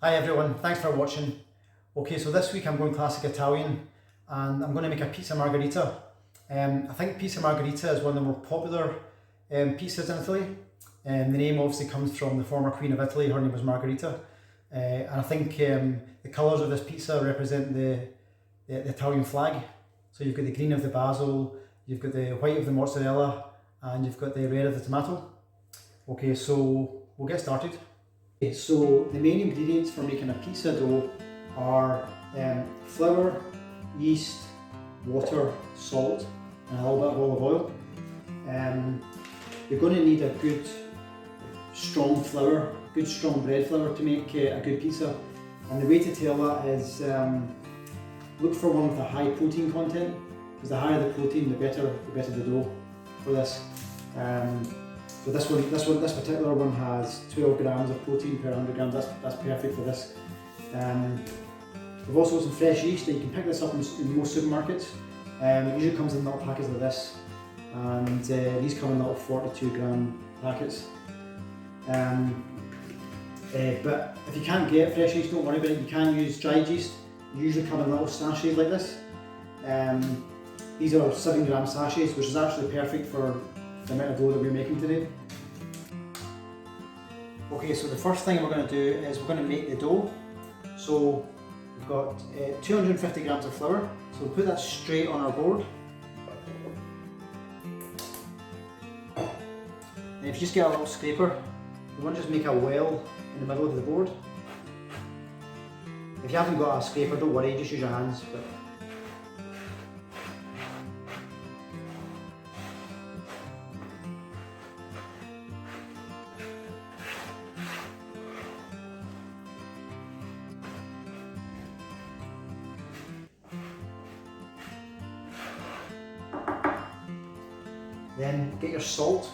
Hi everyone, thanks for watching. Okay, so this week I'm going classic Italian and I'm going to make a pizza margherita. I think pizza margherita is one of the more popular pizzas in Italy. The name obviously comes from the former Queen of Italy, her name was Margherita. And I think the colours of this pizza represent the Italian flag. So you've got the green of the basil, you've got the white of the mozzarella, and you've got the red of the tomato. Okay, so we'll get started. Okay, so the main ingredients for making a pizza dough are flour, yeast, water, salt, and a little bit of olive oil. You're going to need a good strong flour, good strong bread flour to make a good pizza. And the way to tell that is look for one with a high protein content, because the higher the protein, the better the dough for this. So this particular one has 12 grams of protein per 100 grams. That's perfect for this. We've also got some fresh yeast. Now you can pick this up in most supermarkets. It usually comes in little packets like this, and these come in little 42 gram packets. But if you can't get fresh yeast, don't worry about it. You can use dried yeast. They usually come in little sachets like this. These are 7 gram sachets, which is actually perfect for the amount of dough that we're making today. Okay, so the first thing we're going to do is we're going to make the dough. So we've got 250 grams of flour, so we'll put that straight on our board. And if you just get a little scraper, you want to just make a well in the middle of the board. If you haven't got a scraper, don't worry, just use your hands. Then get your salt.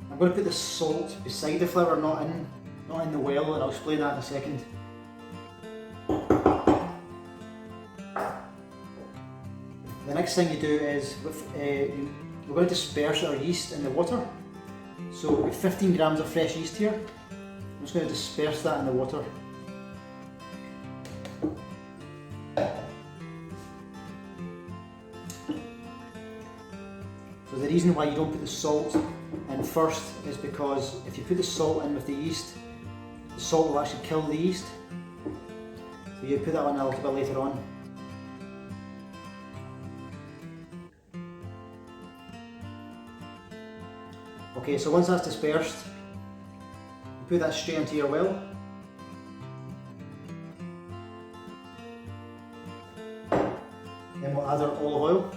I'm going to put the salt beside the flour, not in the well, and I'll explain that in a second. The next thing you do is we're going to disperse our yeast in the water. So we've got 15 grams of fresh yeast here. I'm just going to disperse that in the water. So the reason why you don't put the salt in first is because if you put the salt in with the yeast, the salt will actually kill the yeast. So you put that on a little bit later on. Okay, so once that's dispersed, you put that straight into your well. Then we'll add our olive oil.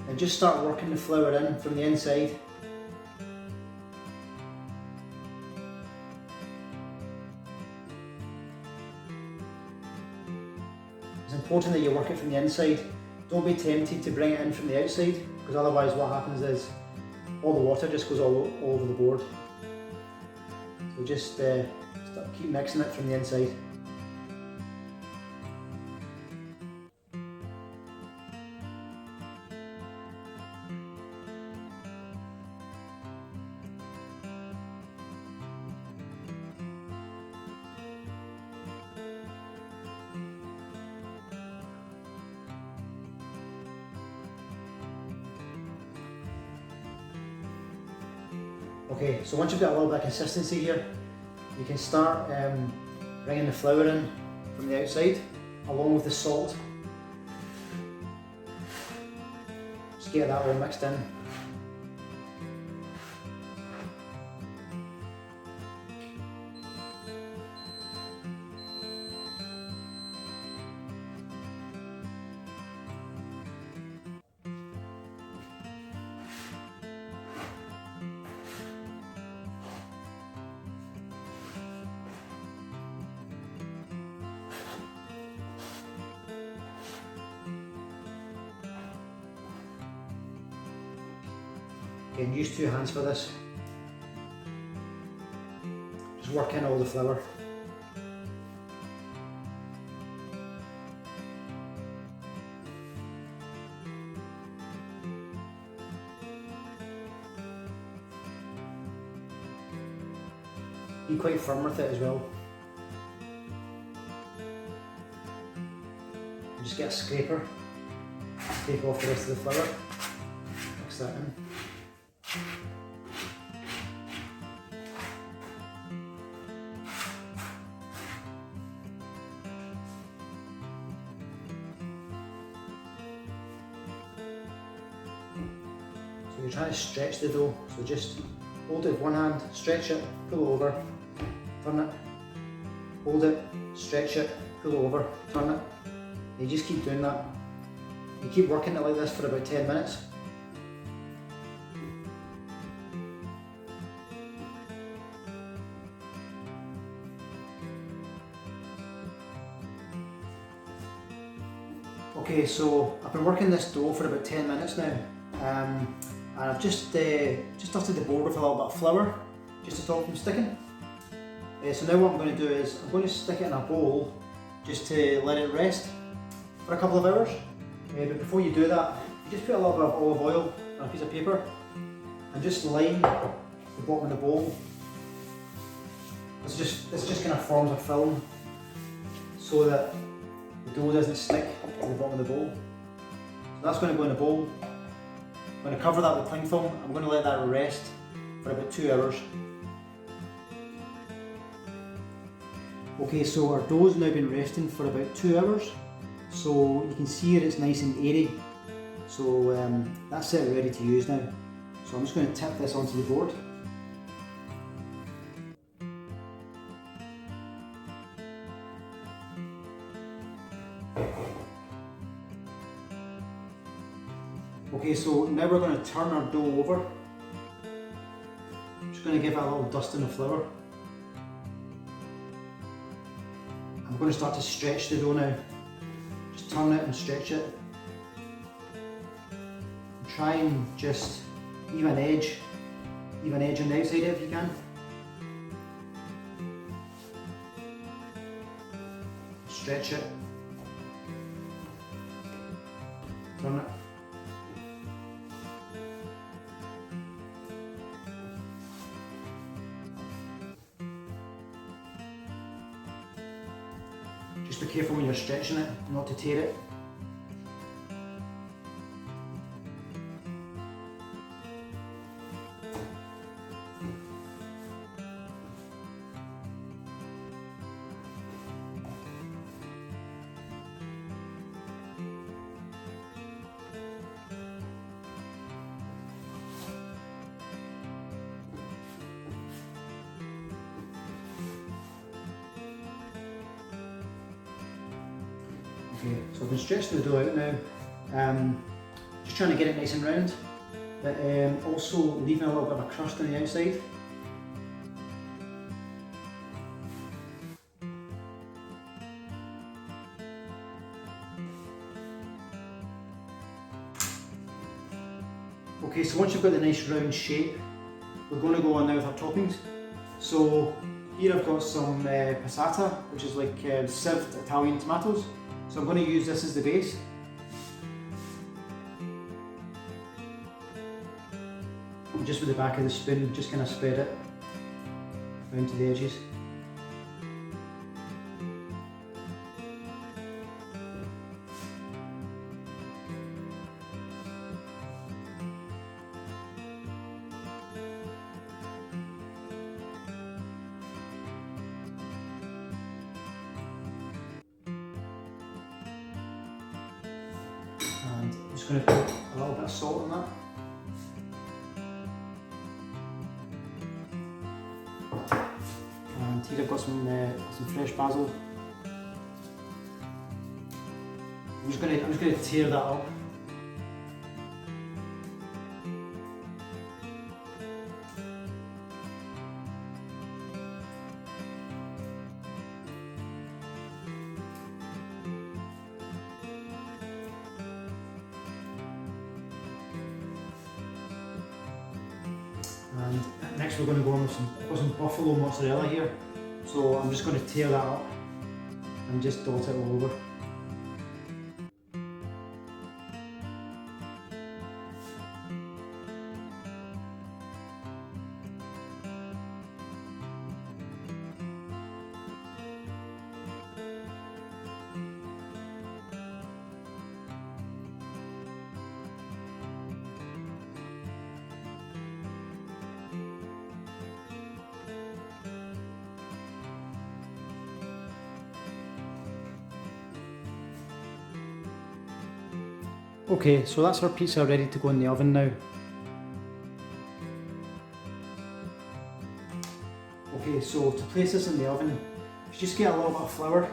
And just start working the flour in from the inside. It's important that you work it from the inside. Don't be tempted to bring it in from the outside, because otherwise what happens is all the water just goes all over the board. So just keep mixing it from the inside. Okay, so once you've got a little bit of consistency here, you can start bringing the flour in from the outside, along with the salt. Just get that all mixed in. Again, use 2 hands for this. Just work in all the flour. be quite firm with it as well. And just get a scraper, scrape off the rest of the flour, mix that in. So you're trying to stretch the dough, so just hold it with one hand, stretch it, pull over, turn it, hold it, stretch it, pull over, turn it. And you just keep doing that. You keep working it like this for about 10 minutes. Okay, so I've been working this dough for about 10 minutes now. And I've just dusted the board with a little bit of flour, just to stop it from sticking. So now what I'm going to do is, I'm going to stick it in a bowl, just to let it rest for a couple of hours. But before you do that, you just put a little bit of olive oil on a piece of paper, and just line the bottom of the bowl. This just kind of forms a film, so that the dough doesn't stick to the bottom of the bowl. So that's going to go in the bowl. I'm going to cover that with cling film. I'm going to let that rest for about 2 hours. Okay, so our dough's now been resting for about 2 hours. So you can see that it's nice and airy. So that's it, ready to use now. So I'm just going to tip this onto the board. Okay, so now we're going to turn our dough over. I'm just going to give it a little dust in the flour. I'm going to start to stretch the dough now. Just turn it and stretch it. And try and just even edge on the outside if you can. Stretch it. Turn it. Just be careful when you're stretching it, not to tear it. Okay, so I've been stretching the dough out now, just trying to get it nice and round, but also leaving a little bit of a crust on the outside. Okay, so once you've got the nice round shape, we're going to go on now with our toppings. So here I've got some passata, which is like sieved Italian tomatoes. So I'm going to use this as the base. And just with the back of the spoon, just kind of spread it around to the edges. And I'm just going to put a little bit of salt on that. And here I've got some fresh basil. I'm just going to tear that up. And next we're going to go on with some buffalo mozzarella here. So I'm just going to tear that up and just dot it all over. Okay, so that's our pizza ready to go in the oven now. Okay, so to place this in the oven, you just get a little bit of flour.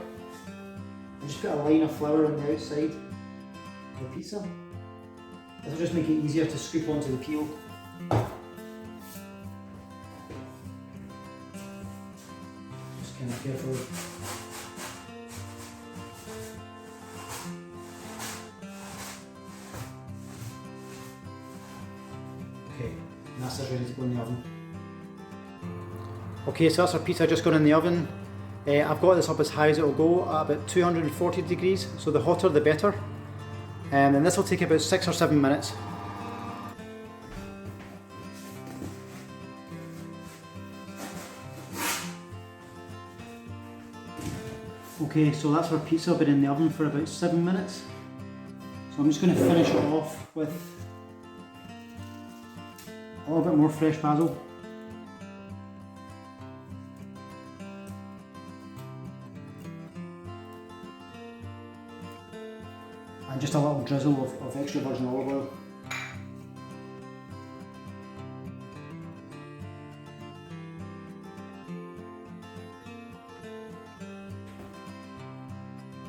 And just put a line of flour on the outside of the pizza. This will just make it easier to scoop onto the peel. Just kind of carefully. Okay, and that's it ready to go in the oven. Okay, so that's our pizza just gone in the oven. I've got this up as high as it will go at about 240 degrees, so the hotter the better. And this will take about 6 or 7 minutes. Okay, so that's our pizza been in the oven for about 7 minutes. So I'm just going to finish it off with a little bit more fresh basil. And just a little drizzle of extra virgin olive oil.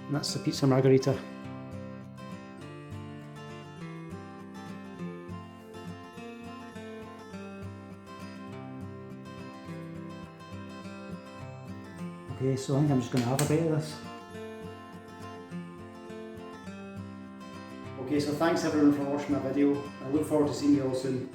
And that's the pizza margherita. Okay, so I think I'm just going to have a bite of this. Okay, so thanks everyone for watching my video. I look forward to seeing you all soon.